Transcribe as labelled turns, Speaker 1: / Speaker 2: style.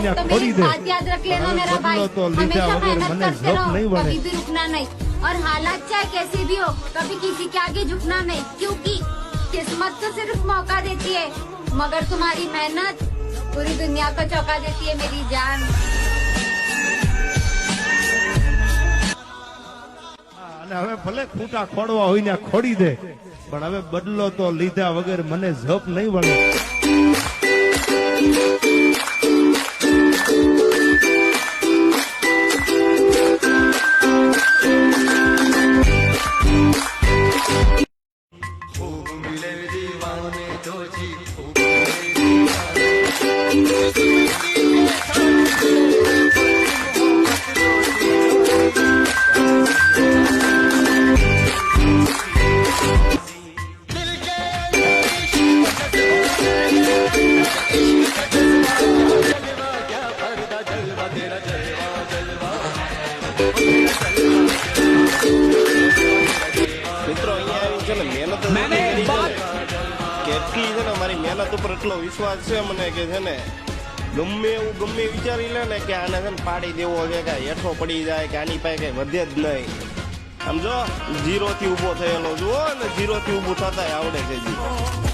Speaker 1: હોય
Speaker 2: तो
Speaker 1: ને
Speaker 2: मेरी
Speaker 1: ખોડી દે
Speaker 2: बात याद रख लेना मेरा भाई,
Speaker 1: બદલો તો લીધા
Speaker 2: हमेशा
Speaker 1: વગર
Speaker 2: मेहनत
Speaker 1: મને
Speaker 2: करते
Speaker 1: ઝપ
Speaker 2: रहो,
Speaker 1: નહીં વળે
Speaker 2: कभी भी रुकना नहीं, और हालात चाहे कैसी भी हो कभी किसी के आगे झुकना नहीं, क्योंकि किस्मत तो सिर्फ मौका देती है मगर तुम्हारी मेहनत पूरी दुनिया को चौंका देती है मेरी जान।
Speaker 1: અને હવે ભલે ખૂટા ખોડવા હોય ને ખોડી દે, પણ હવે બદલો તો લીધા વગર મને ઝપ નહીં વળે।
Speaker 3: મિત્રો અહીંયા આવી છે ને મહેનત કેટલી છે ને મારી મહેનત ઉપર એટલો વિશ્વાસ છે મને કે છે ને ગમે એવું ગમે વિચારી લે ને કે આને છે ને પાડી દેવો છે કે હેઠો પડી જાય કે આની પાસે કઈ વધે જ નહીં, સમજો 0 થી ઉભો થયેલો જુઓ ને 0 થી ઉભું થતા આવડે છે જી।